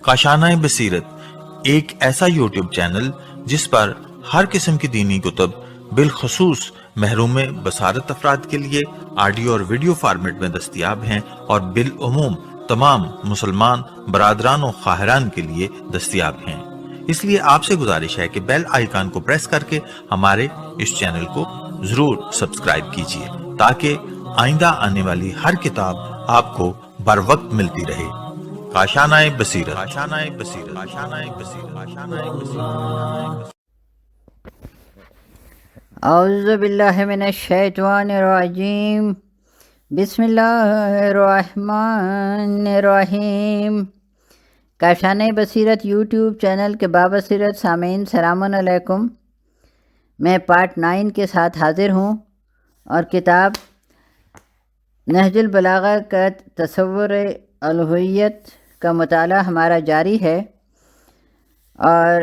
کاشانۂ بصیرت ایک ایسا یوٹیوب چینل جس پر ہر قسم کی دینی کتب بالخصوص محروم بصارت افراد کے لیے آڈیو اور ویڈیو فارمیٹ میں دستیاب ہیں اور بالعموم تمام مسلمان برادران و خواہران کے لیے دستیاب ہیں۔ اس لیے آپ سے گزارش ہے کہ بیل آئیکن کو پریس کر کے ہمارے اس چینل کو ضرور سبسکرائب کیجیے تاکہ آئندہ آنے والی ہر کتاب آپ کو بر وقت ملتی رہے۔ کاشانۂ بصیرت، کاشانۂ بصیرت، کاشانۂ بصیرت، کاشانۂ بصیرت۔ اعوذ باللہ من الشیطان الرجیم، بسم اللہ الرحمن الرحیم۔ کاشانۂ بصیرت یوٹیوب چینل کے بابصیرت سامعین سلام علیکم۔ میں پارٹ 9 کے ساتھ حاضر ہوں اور کتاب نہج البلاغہ کا تصور الوہیت کا مطالعہ ہمارا جاری ہے، اور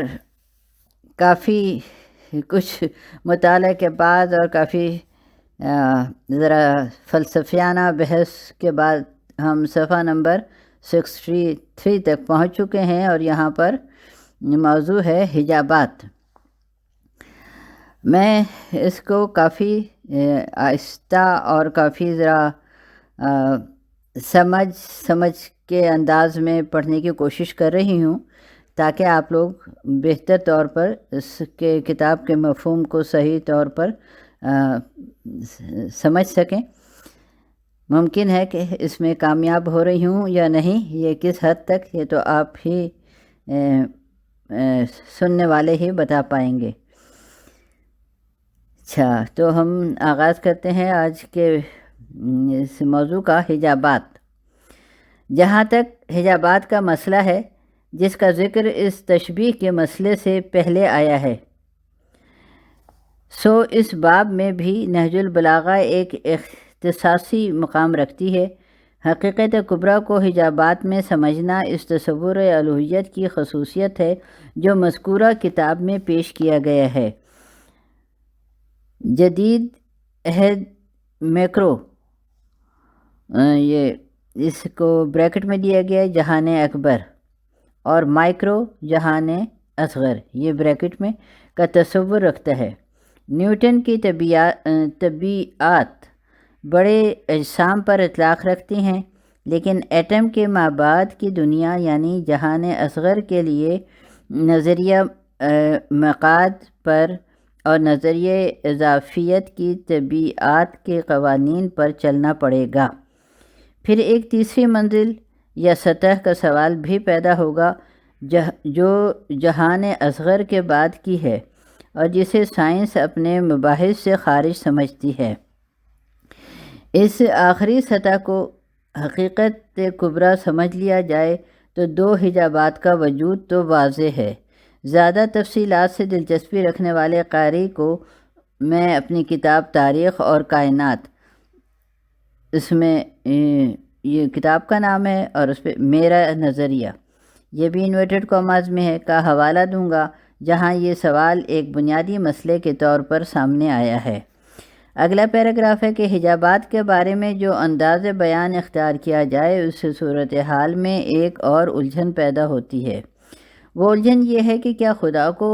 کافی کچھ مطالعے کے بعد اور کافی ذرا فلسفیانہ بحث کے بعد ہم صفحہ نمبر 63 تک پہنچ چکے ہیں، اور یہاں پر موضوع ہے حجابات۔ میں اس کو کافی آہستہ اور کافی ذرا سمجھ کے انداز میں پڑھنے کی کوشش کر رہی ہوں تاکہ آپ لوگ بہتر طور پر اس کے کتاب کے مفہوم کو صحیح طور پر سمجھ سکیں۔ ممکن ہے کہ اس میں کامیاب ہو رہی ہوں یا نہیں، یہ کس حد تک یہ تو آپ ہی سننے والے ہی بتا پائیں گے۔ اچھا، تو ہم آغاز کرتے ہیں آج کے اس موضوع کا، حجابات۔ جہاں تک حجابات کا مسئلہ ہے، جس کا ذکر اس تشبیہ کے مسئلے سے پہلے آیا ہے، سو اس باب میں بھی نہج البلاغہ ایک اختصاصی مقام رکھتی ہے۔ حقیقت کبریٰ کو حجابات میں سمجھنا اس تصور الوہیت کی خصوصیت ہے جو مذکورہ کتاب میں پیش کیا گیا ہے۔ جدید عہد میکرو، یہ اس کو بریکٹ میں دیا گیا ہے، جہان اکبر، اور مائکرو جہان اصغر، یہ بریکٹ میں کا تصور رکھتا ہے۔ نیوٹن کی طبیعات بڑے اجسام پر اطلاق رکھتی ہیں، لیکن ایٹم کے مابعد کی دنیا یعنی جہان اصغر کے لیے نظریہ مقعد پر اور نظریہ اضافیت کی طبیعات کے قوانین پر چلنا پڑے گا۔ پھر ایک تیسری منزل یا سطح کا سوال بھی پیدا ہوگا جو جہان اصغر کے بعد کی ہے اور جسے سائنس اپنے مباحث سے خارج سمجھتی ہے۔ اس آخری سطح کو حقیقت کبریٰ سمجھ لیا جائے تو دو حجابات کا وجود تو واضح ہے۔ زیادہ تفصیلات سے دلچسپی رکھنے والے قاری کو میں اپنی کتاب تاریخ اور کائنات، اس میں یہ کتاب کا نام ہے اور اس پہ میرا نظریہ، یہ بھی انورٹڈ کاماز میں ہے، کا حوالہ دوں گا، جہاں یہ سوال ایک بنیادی مسئلے کے طور پر سامنے آیا ہے۔ اگلا پیراگراف ہے کہ حجابات کے بارے میں جو انداز بیان اختیار کیا جائے، اس صورتحال میں ایک اور الجھن پیدا ہوتی ہے۔ وہ الجھن یہ ہے کہ کیا خدا کو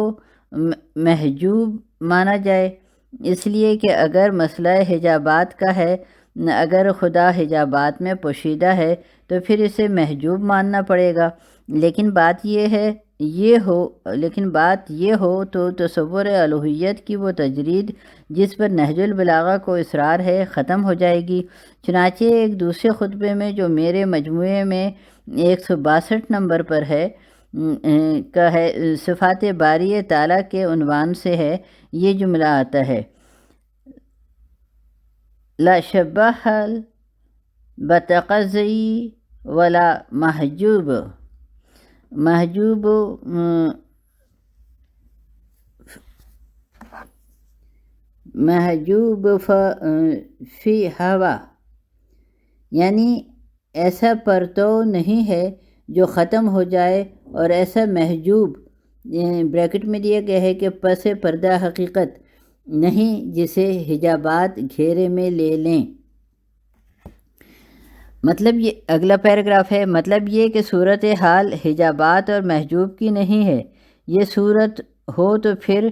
محجوب مانا جائے؟ اس لیے کہ اگر مسئلہ حجابات کا ہے، اگر خدا حجابات میں پوشیدہ ہے تو پھر اسے محجوب ماننا پڑے گا۔ لیکن بات یہ ہو تو تصور الوہیت کی وہ تجرید جس پر نہج البلاغہ کو اصرار ہے ختم ہو جائے گی۔ چنانچہ ایک دوسرے خطبے میں جو میرے مجموعے میں 162 نمبر پر ہے کا ہے، صفات باری تعالیٰ کے عنوان سے ہے، یہ جملہ آتا ہے: لا شبہ بتقضی ولا محجوب فی ہوا، یعنی ایسا پرتو نہیں ہے جو ختم ہو جائے، اور ایسا محجوب بریکٹ میں دیا گیا ہے کہ پس پردہ حقیقت نہیں جسے حجابات گھیرے میں لے لیں۔ مطلب یہ اگلا پیراگراف ہے، مطلب یہ کہ صورتحال حجابات اور محجوب کی نہیں ہے۔ یہ صورت ہو تو پھر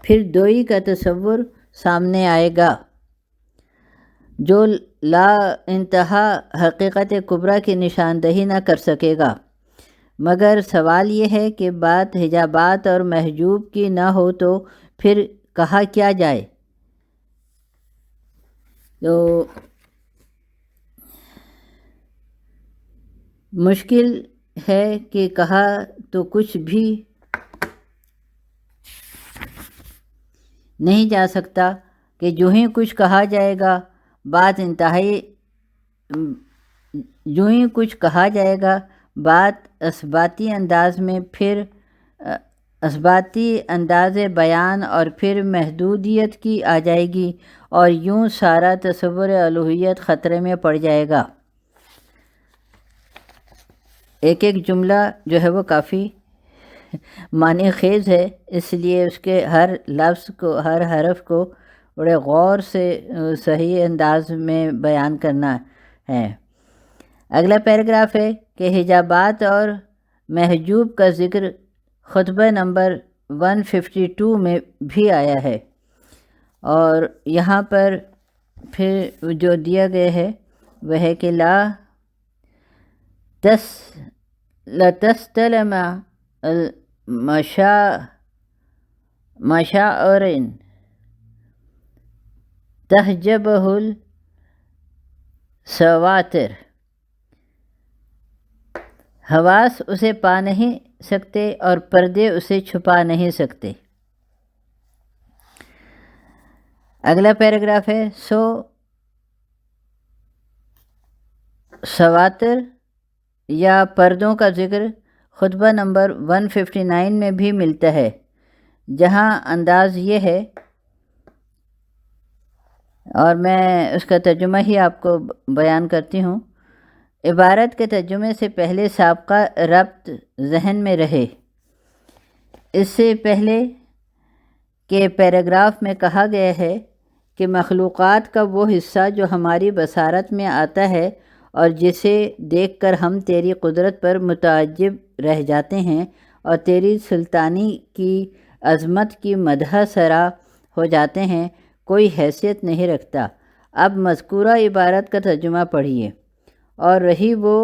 پھر دوئی کا تصور سامنے آئے گا جو لا انتہا حقیقت کبریٰ کی نشاندہی نہ کر سکے گا۔ مگر سوال یہ ہے کہ بات حجابات اور محجوب کی نہ ہو تو پھر کہا کیا جائے؟ تو مشکل ہے کہ کہا تو کچھ بھی نہیں جا سکتا کہ جو ہی کچھ کہا جائے گا بات اثباتی انداز میں، پھر اثباتی انداز بیان اور پھر محدودیت کی آ جائے گی اور یوں سارا تصور الوہیت خطرے میں پڑ جائے گا۔ ایک جملہ جو ہے وہ کافی معنی خیز ہے، اس لیے اس کے ہر لفظ کو، ہر حرف کو بڑے غور سے صحیح انداز میں بیان کرنا ہے۔ اگلا پیراگراف ہے کہ حجابات اور محجوب کا ذکر خطبہ نمبر 152 میں بھی آیا ہے، اور یہاں پر پھر جو دیا گیا ہے وہ ہے کہ لا تستلم مشاعر تحجبہ السواتر، حواس اسے پا نہیں سکتے اور پردے اسے چھپا نہیں سکتے۔ اگلا پیراگراف ہے سو سواتر یا پردوں کا ذکر خطبہ نمبر 159 میں بھی ملتا ہے، جہاں انداز یہ ہے، اور میں اس کا ترجمہ ہی آپ کو بیان کرتی ہوں۔ عبارت کے ترجمے سے پہلے سابقہ ربط ذہن میں رہے۔ اس سے پہلے کہ پیراگراف میں کہا گیا ہے کہ مخلوقات کا وہ حصہ جو ہماری بصارت میں آتا ہے اور جسے دیکھ کر ہم تیری قدرت پر متعجب رہ جاتے ہیں اور تیری سلطانی کی عظمت کی مدح سرا ہو جاتے ہیں، کوئی حیثیت نہیں رکھتا۔ اب مذکورہ عبارت کا ترجمہ پڑھیے۔ اور رہی وہ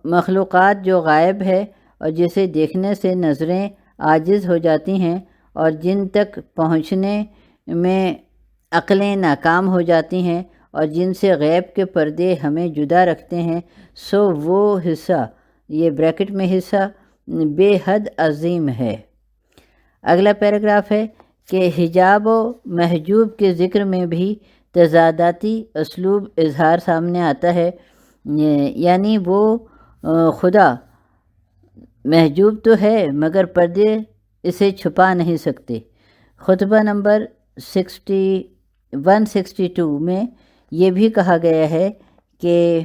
مخلوقات جو غائب ہے اور جسے دیکھنے سے نظریں عاجز ہو جاتی ہیں اور جن تک پہنچنے میں عقلیں ناکام ہو جاتی ہیں اور جن سے غیب کے پردے ہمیں جدا رکھتے ہیں، سو وہ حصہ، یہ بریکٹ میں حصہ، بے حد عظیم ہے۔ اگلا پیراگراف ہے کہ حجاب و محجوب کے ذکر میں بھی تضاداتی اسلوب اظہار سامنے آتا ہے، یعنی وہ خدا محجوب تو ہے مگر پردے اسے چھپا نہیں سکتے۔ خطبہ نمبر 162 میں یہ بھی کہا گیا ہے کہ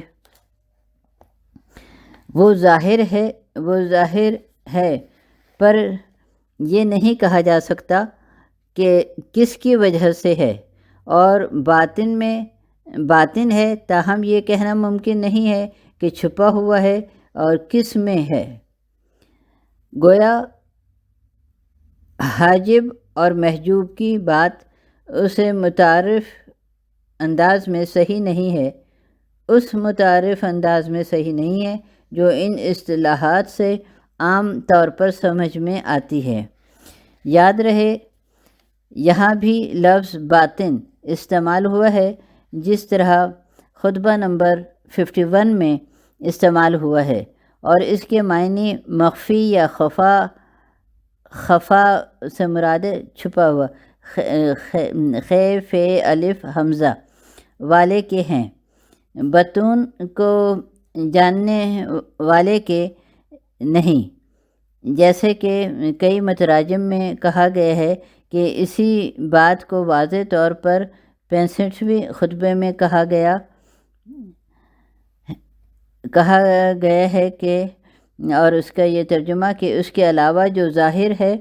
وہ ظاہر ہے پر یہ نہیں کہا جا سکتا کہ کس کی وجہ سے ہے، اور باطن ہے، تاہم یہ کہنا ممکن نہیں ہے کہ چھپا ہوا ہے اور کس میں ہے۔ گویا حاجب اور محجوب کی بات اسے متعارف انداز میں صحیح نہیں ہے جو ان اصطلاحات سے عام طور پر سمجھ میں آتی ہے۔ یاد رہے یہاں بھی لفظ باطن استعمال ہوا ہے جس طرح خطبہ نمبر 51 میں استعمال ہوا ہے، اور اس کے معنی مخفی یا خفا سے مراد چھپا ہوا، خے فے الف حمزہ والے کے ہیں، بطون کو جاننے والے کے نہیں، جیسے کہ کئی متراجم میں کہا گیا ہے کہ اسی بات کو واضح طور پر 65ویں خطبے میں کہا گیا ہے کہ اور اس کا یہ ترجمہ کہ اس کے علاوہ جو ظاہر ہے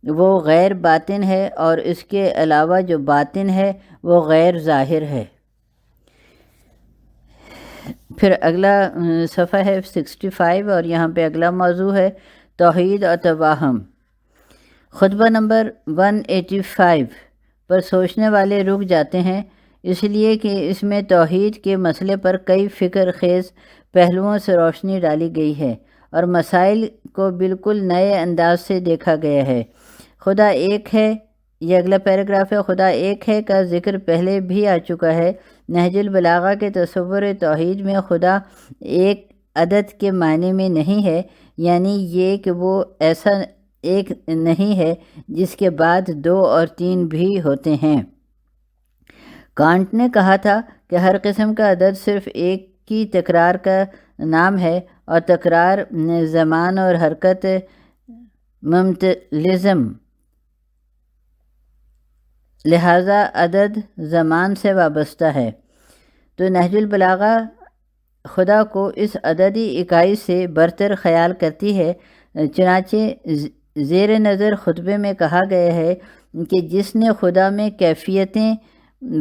وہ غیر باطن ہے اور اس کے علاوہ جو باطن ہے وہ غیر ظاہر ہے۔ پھر اگلا صفحہ ہے 65 اور یہاں پہ اگلا موضوع ہے توحید اور توہم۔ خطبہ نمبر 185 پر سوچنے والے رک جاتے ہیں، اس لیے کہ اس میں توحید کے مسئلے پر کئی فکر خیز پہلوؤں سے روشنی ڈالی گئی ہے اور مسائل کو بالکل نئے انداز سے دیکھا گیا ہے۔ خدا ایک ہے، یہ اگلا پیراگراف ہے، خدا ایک ہے کا ذکر پہلے بھی آ چکا ہے۔ نہج البلاغہ کے تصور توحید میں خدا ایک عدد کے معنی میں نہیں ہے، یعنی یہ کہ وہ ایسا ایک نہیں ہے جس کے بعد 2 اور 3 بھی ہوتے ہیں۔ کانٹ نے کہا تھا کہ ہر قسم کا عدد صرف ایک کی تکرار کا نام ہے اور تکرار زمان اور حرکت ممتلزم، لہذا عدد زمان سے وابستہ ہے۔ تو نہج البلاغہ خدا کو اس عددی اکائی سے برتر خیال کرتی ہے، چنانچہ زیر نظر خطبے میں کہا گیا ہے کہ جس نے خدا میں کیفیتیں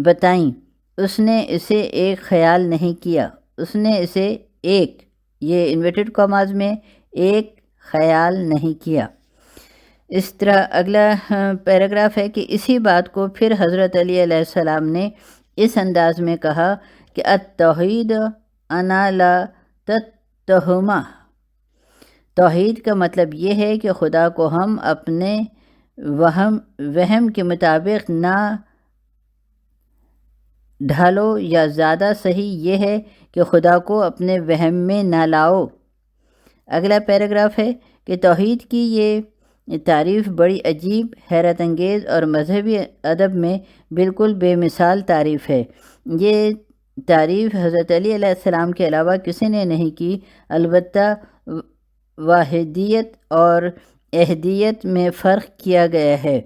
بتائیں اس نے اسے ایک خیال نہیں کیا، اس نے اسے ایک، یہ انورٹڈ کاماز میں، ایک خیال نہیں کیا۔ اس طرح اگلا پیراگراف ہے کہ اسی بات کو پھر حضرت علی علیہ السلام نے اس انداز میں کہا کہ التوحید انا لا تتہمہ، توحید کا مطلب یہ ہے کہ خدا کو ہم اپنے وہم کے مطابق نہ ڈھالو، یا زیادہ صحیح یہ ہے کہ خدا کو اپنے وہم میں نہ لاؤ۔ اگلا پیراگراف ہے کہ توحید کی یہ تعریف بڑی عجیب، حیرت انگیز اور مذہبی ادب میں بالکل بے مثال تعریف ہے۔ یہ تعریف حضرت علی علیہ السلام کے علاوہ کسی نے نہیں کی، البتہ واحدیت اور احدیت میں فرق کیا گیا ہے۔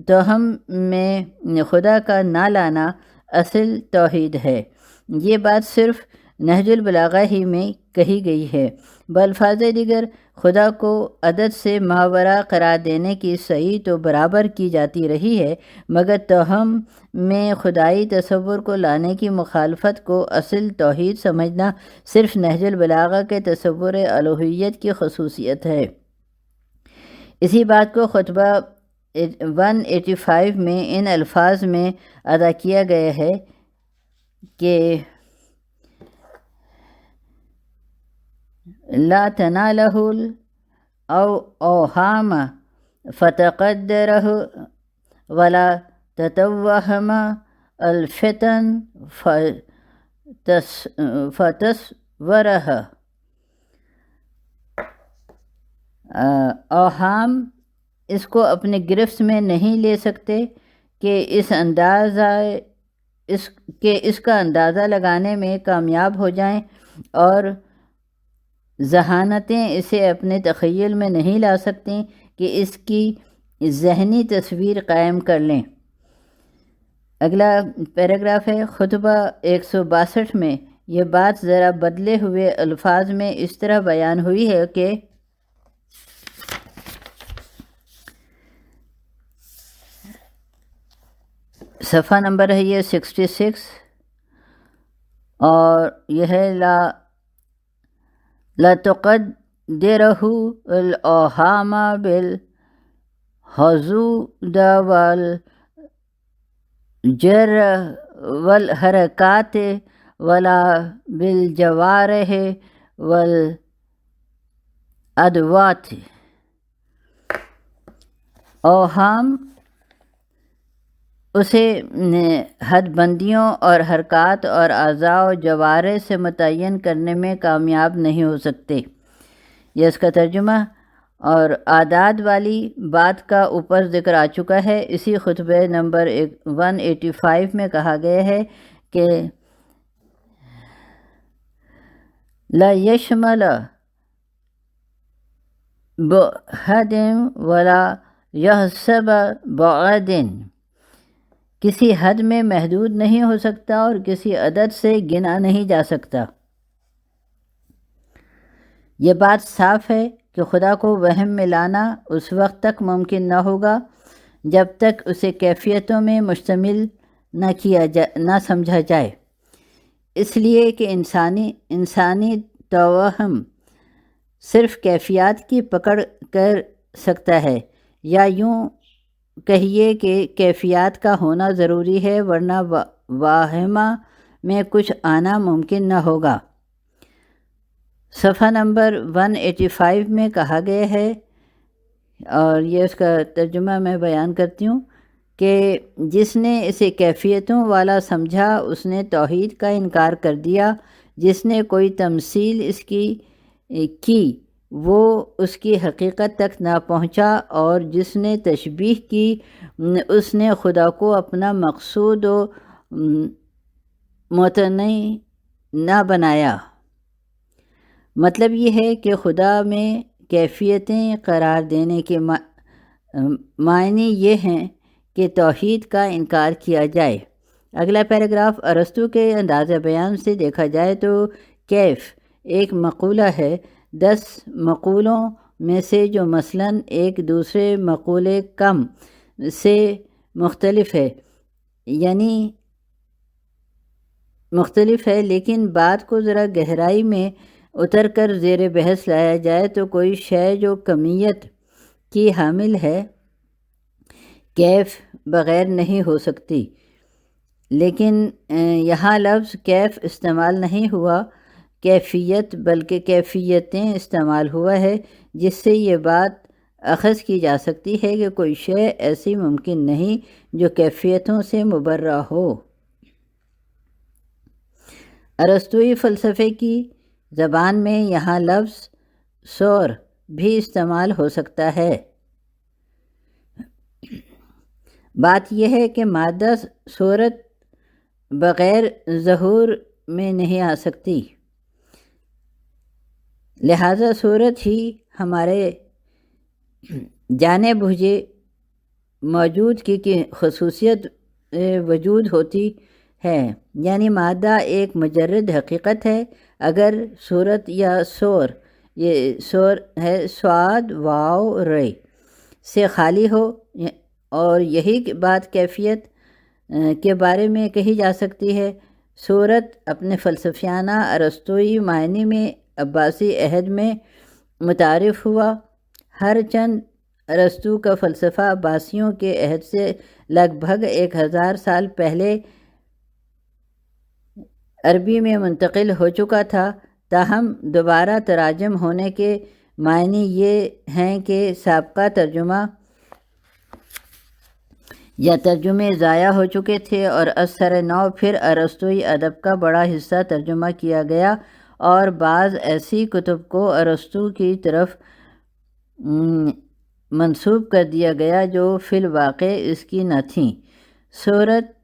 توہم میں خدا کا نہ لانا اصل توحید ہے۔ یہ بات صرف نہج البلاغہ ہی میں کہی گئی ہے۔ بالفاظ دیگر خدا کو عدد سے ماورا قرار دینے کی صحیح تو برابر کی جاتی رہی ہے، مگر توہم میں خدائی تصور کو لانے کی مخالفت کو اصل توحید سمجھنا صرف نہج البلاغہ کے تصور الوہیت کی خصوصیت ہے۔ اسی بات کو خطبہ 185 میں ان الفاظ میں ادا کیا گیا ہے کہ لا تنالہ الاوہام فتقدرہ ولا تتوہم الفتن فتصورہ۔ اوہام اس کو اپنے گرفت میں نہیں لے سکتے کہ اس کا اندازہ لگانے میں کامیاب ہو جائیں، اور ذہانتیں اسے اپنے تخیل میں نہیں لا سکتیں کہ اس کی ذہنی تصویر قائم کر لیں۔ اگلا پیراگراف ہے خطبہ 162 میں یہ بات ذرا بدلے ہوئے الفاظ میں اس طرح بیان ہوئی ہے کہ صفحہ نمبر ہے یہ 66 اور یہ ہے لا تقدرہ الاوہام بالحدود والجر والحرکات ولا بالجوارح والادوات۔ اوہام اسے حد بندیوں اور حرکات اور اعضاء و جوارح سے متعین کرنے میں کامیاب نہیں ہو سکتے۔ یہ اس کا ترجمہ۔ اور اعداد والی بات کا اوپر ذکر آ چکا ہے۔ اسی خطبہ نمبر 185 میں کہا گیا ہے کہ لا یشمل بحد ولا یحسب بعد، کسی حد میں محدود نہیں ہو سکتا اور کسی عدد سے گنا نہیں جا سکتا۔ یہ بات صاف ہے کہ خدا کو وہم میں لانا اس وقت تک ممکن نہ ہوگا جب تک اسے کیفیتوں میں مشتمل نہ سمجھا جائے، اس لیے کہ انسانی توہم صرف کیفیات کی پکڑ کر سکتا ہے، یا یوں کہیے کہ کیفیات کا ہونا ضروری ہے ورنہ واہمہ میں کچھ آنا ممکن نہ ہوگا۔ صفحہ نمبر 185 میں کہا گیا ہے، اور یہ اس کا ترجمہ میں بیان کرتی ہوں، کہ جس نے اسے کیفیتوں والا سمجھا اس نے توحید کا انکار کر دیا، جس نے کوئی تمثیل اس کی وہ اس کی حقیقت تک نہ پہنچا، اور جس نے تشبیہ کی اس نے خدا کو اپنا مقصود و متنی نہ بنایا۔ مطلب یہ ہے کہ خدا میں کیفیتیں قرار دینے کے معنی یہ ہیں کہ توحید کا انکار کیا جائے۔ اگلا پیراگراف ارسطو کے انداز بیان سے دیکھا جائے تو کیف ایک مقولہ ہے 10 مقولوں میں سے جو مثلاً ایک دوسرے مقولے کم سے مختلف ہے، یعنی مختلف ہے، لیکن بات کو ذرا گہرائی میں اتر کر زیر بحث لایا جائے تو کوئی شے جو کمیت کی حامل ہے کیف بغیر نہیں ہو سکتی، لیکن یہاں لفظ کیف استعمال نہیں ہوا کیفیت بلکہ کیفیتیں استعمال ہوا ہے، جس سے یہ بات اخذ کی جا سکتی ہے کہ کوئی شے ایسی ممکن نہیں جو کیفیتوں سے مبرہ ہو۔ ارسطوئی فلسفے کی زبان میں یہاں لفظ سور بھی استعمال ہو سکتا ہے۔ بات یہ ہے کہ مادہ صورت بغیر ظہور میں نہیں آ سکتی، لہذا صورت ہی ہمارے جانے بوجھے موجود کی خصوصیت وجود ہوتی ہے، یعنی مادہ ایک مجرد حقیقت ہے۔ اگر صورت یا سور، یہ سور ہے سواد واو رے سے خالی ہو، اور یہی بات کیفیت کے بارے میں کہی جا سکتی ہے۔ صورت اپنے فلسفیانہ ارسطوئی معنی میں عباسی عہد میں متعارف ہوا، ہر چند ارسطو کا فلسفہ عباسیوں کے عہد سے لگ بھگ 1000 سال پہلے عربی میں منتقل ہو چکا تھا، تاہم دوبارہ تراجم ہونے کے معنی یہ ہیں کہ سابقہ ترجمہ یا ترجمے ضائع ہو چکے تھے اور از سر نو پھر ارسطوئی ادب کا بڑا حصہ ترجمہ کیا گیا، اور بعض ایسی کتب کو ارسطو کی طرف منسوب کر دیا گیا جو فی الواقع اس کی نہ تھیں۔ صورت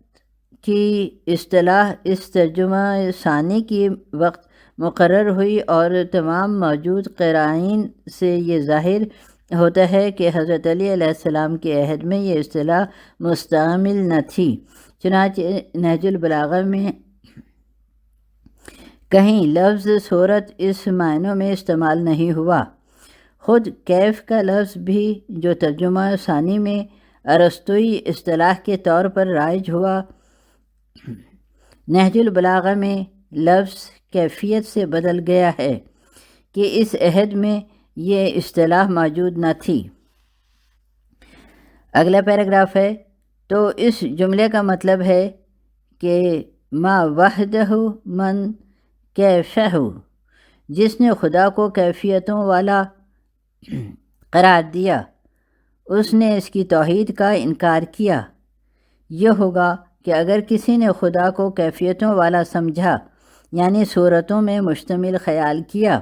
کی اصطلاح اس ترجمہ ثانی کی وقت مقرر ہوئی، اور تمام موجود قرائن سے یہ ظاہر ہوتا ہے کہ حضرت علی علیہ السلام کے عہد میں یہ اصطلاح مستعمل نہ تھی۔ چنانچہ نہج البلاغہ میں کہیں لفظ صورت اس معنوں میں استعمال نہیں ہوا۔ خود کیف کا لفظ بھی جو ترجمہ ثانی میں ارسطوئی اصطلاح کے طور پر رائج ہوا، نہج البلاغہ میں لفظ کیفیت سے بدل گیا ہے کہ اس عہد میں یہ اصطلاح موجود نہ تھی۔ اگلا پیراگراف ہے، تو اس جملے کا مطلب ہے کہ ما وحدہ من کیفہ، جس نے خدا کو کیفیتوں والا قرار دیا اس نے اس کی توحید کا انکار کیا۔ یہ ہوگا کہ اگر کسی نے خدا کو کیفیتوں والا سمجھا، یعنی صورتوں میں مشتمل خیال کیا،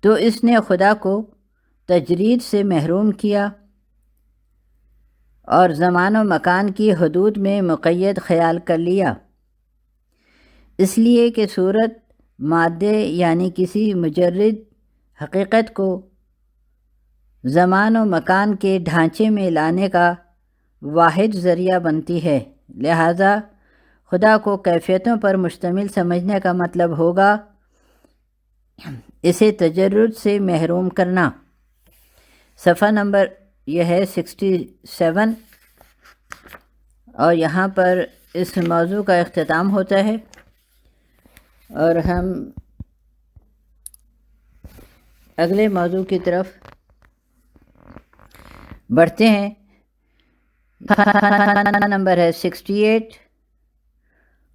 تو اس نے خدا کو تجرید سے محروم کیا اور زمان و مکان کی حدود میں مقید خیال کر لیا، اس لیے کہ صورت مادے یعنی کسی مجرد حقیقت کو زمان و مکان کے ڈھانچے میں لانے کا واحد ذریعہ بنتی ہے۔ لہذا خدا کو کیفیتوں پر مشتمل سمجھنے کا مطلب ہوگا اسے تجرد سے محروم کرنا۔ صفحہ نمبر یہ ہے 67، اور یہاں پر اس موضوع کا اختتام ہوتا ہے، اور ہم اگلے موضوع کی طرف بڑھتے ہیں۔ نمبر ہے 68،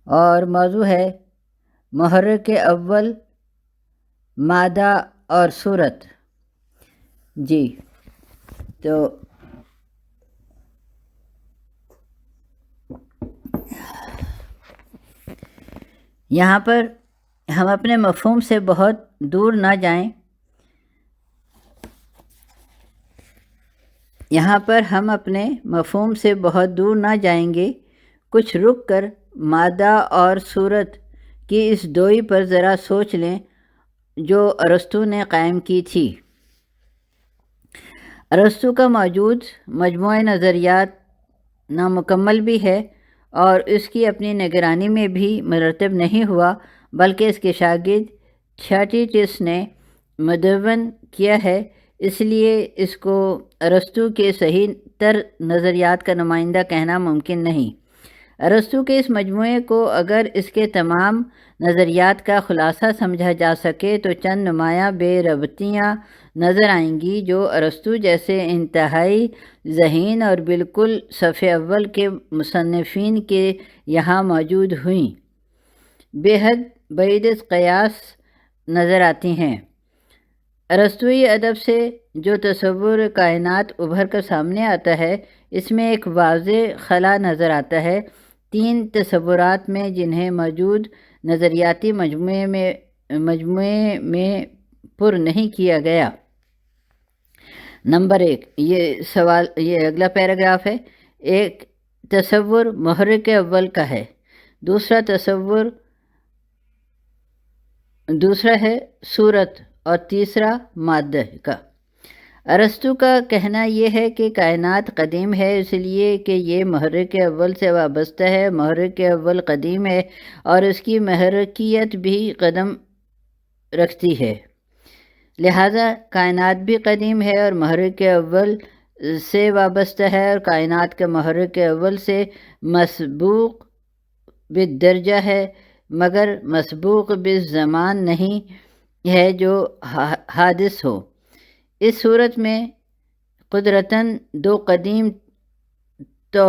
اور موضوع ہے محرک اول، مادہ اور صورت۔ جی تو یہاں پر ہم اپنے مفہوم سے بہت دور نہ جائیں، یہاں پر ہم اپنے مفہوم سے بہت دور نہ جائیں گے، کچھ رک کر مادہ اور صورت کی اس دوئی پر ذرا سوچ لیں جو ارسطو نے قائم کی تھی۔ ارسطو کا موجود مجموعہ نظریات نامکمل بھی ہے اور اس کی اپنی نگرانی میں بھی مرتب نہیں ہوا، بلکہ اس کے شاگرد تھیاٹیٹس نے مدون کیا ہے، اس لیے اس کو ارسطو کے صحیح تر نظریات کا نمائندہ کہنا ممکن نہیں۔ ارسطو کے اس مجموعے کو اگر اس کے تمام نظریات کا خلاصہ سمجھا جا سکے تو چند نمایاں بے ربطیاں نظر آئیں گی جو ارسطو جیسے انتہائی ذہین اور بالکل صف اول کے مصنفین کے یہاں موجود ہوئیں، بے حد بعید قیاس نظر آتی ہیں۔ ارسطوئی ادب سے جو تصور کائنات ابھر کر سامنے آتا ہے، اس میں ایک واضح خلا نظر آتا ہے تین تصورات میں جنہیں موجود نظریاتی مجموعے میں پر نہیں کیا گیا۔ نمبر 1، یہ اگلا پیراگراف ہے۔ ایک تصور محرک اول کا ہے، دوسرا ہے صورت، اور تیسرا مادہ کا۔ ارسطو کا کہنا یہ ہے کہ کائنات قدیم ہے اس لیے کہ یہ محرک اول سے وابستہ ہے، محرک اول قدیم ہے اور اس کی محرکیت بھی قدم رکھتی ہے، لہذا کائنات بھی قدیم ہے اور محرک اول سے وابستہ ہے، اور کائنات کا محرک اول سے مسبوق بالدرجہ ہے مگر مسبوق بالزمان نہیں ہے جو حادث ہو۔ اس صورت میں قدرتاً دو قدیم تو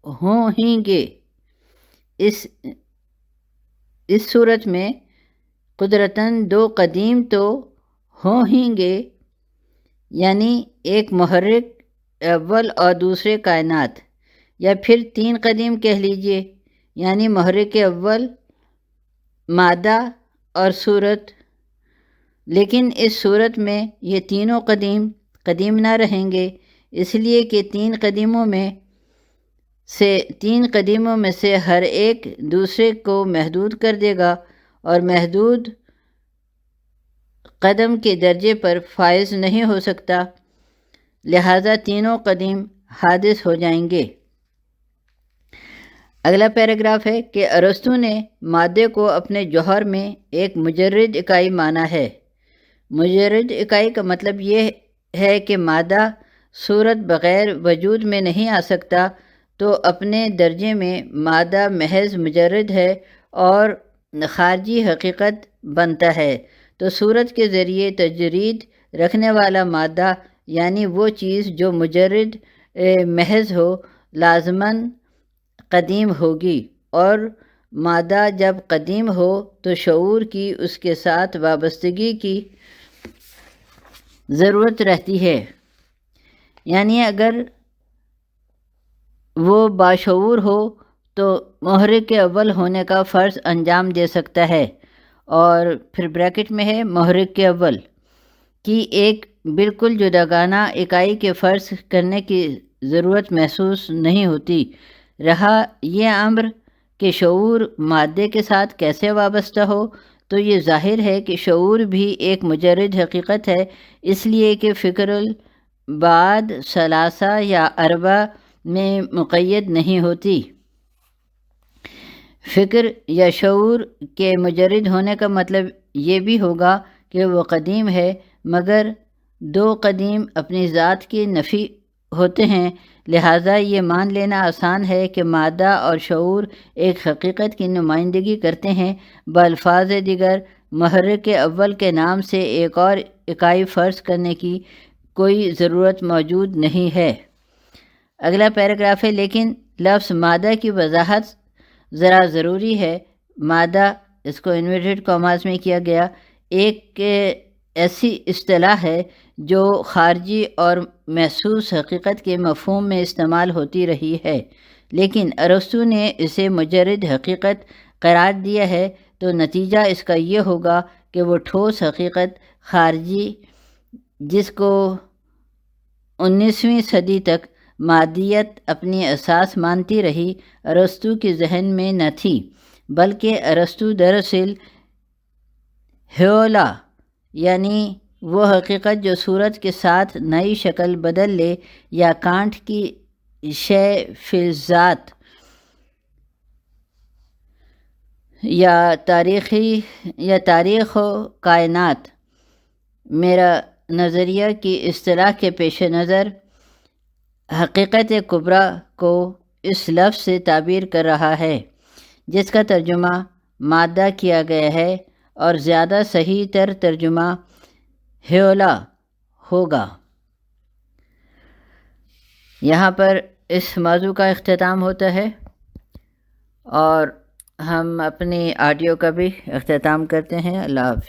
ہوں ہی گے۔ اس صورت میں قدرتاً دو قدیم تو ہوں ہی گے، یعنی ایک محرک اول اور دوسرے کائنات، یا پھر تین قدیم کہہ لیجئے، یعنی محرک اول، مادہ اور صورت۔ لیکن اس صورت میں یہ تینوں قدیم نہ رہیں گے، اس لیے کہ تین قدیموں میں سے ہر ایک دوسرے کو محدود کر دے گا اور محدود قدم کے درجے پر فائز نہیں ہو سکتا، لہذا تینوں قدیم حادث ہو جائیں گے۔ اگلا پیراگراف ہے کہ ارسطو نے مادے کو اپنے جوہر میں ایک مجرد اکائی مانا ہے۔ مجرد اکائی کا مطلب یہ ہے کہ مادہ صورت بغیر وجود میں نہیں آ سکتا، تو اپنے درجے میں مادہ محض مجرد ہے اور خارجی حقیقت بنتا ہے، تو صورت کے ذریعے تجرید رکھنے والا مادہ یعنی وہ چیز جو مجرد محض ہو لازماً قدیم ہوگی، اور مادہ جب قدیم ہو تو شعور کی اس کے ساتھ وابستگی کی ضرورت رہتی ہے، یعنی اگر وہ باشعور ہو تو محرک اول ہونے کا فرض انجام دے سکتا ہے، اور پھر بریکٹ میں ہے محرک اول کی ایک بالکل جداگانہ اکائی کے فرض کرنے کی ضرورت محسوس نہیں ہوتی۔ رہا یہ امر کہ شعور مادے کے ساتھ کیسے وابستہ ہو، تو یہ ظاہر ہے کہ شعور بھی ایک مجرد حقیقت ہے، اس لیے کہ فکر البعد ثلاثہ یا اربع میں مقید نہیں ہوتی۔ فکر یا شعور کے مجرد ہونے کا مطلب یہ بھی ہوگا کہ وہ قدیم ہے، مگر دو قدیم اپنی ذات کی نفی ہوتے ہیں، لہٰذا یہ مان لینا آسان ہے کہ مادہ اور شعور ایک حقیقت کی نمائندگی کرتے ہیں۔ بالفاظ دیگر، محرک اول کے نام سے ایک اور اکائی فرض کرنے کی کوئی ضرورت موجود نہیں ہے۔ اگلا پیراگراف ہے، لیکن لفظ مادہ کی وضاحت ذرا ضروری ہے۔ مادہ، اس کو انورٹڈ کاماز میں کیا گیا، ایک ایسی اصطلاح ہے جو خارجی اور محسوس حقیقت کے مفہوم میں استعمال ہوتی رہی ہے، لیکن ارسطو نے اسے مجرد حقیقت قرار دیا ہے، تو نتیجہ اس کا یہ ہوگا کہ وہ ٹھوس حقیقت خارجی جس کو 19ویں صدی تک مادیت اپنی اساس مانتی رہی، ارسطو کے ذہن میں نہ تھی، بلکہ ارسطو دراصل ہیولا، یعنی وہ حقیقت جو صورت کے ساتھ نئی شکل بدل لے، یا کانٹ کی شے فی الذات، یا تاریخ و کائنات، میرا نظریہ کی اصطلاح کے پیش نظر حقیقت کبریٰ کو اس لفظ سے تعبیر کر رہا ہے جس کا ترجمہ مادہ کیا گیا ہے، اور زیادہ صحیح تر ترجمہ ہیولا ہوگا۔ یہاں پر اس موضوع کا اختتام ہوتا ہے، اور ہم اپنی آڈیو کا بھی اختتام کرتے ہیں۔ اللہ حافظ۔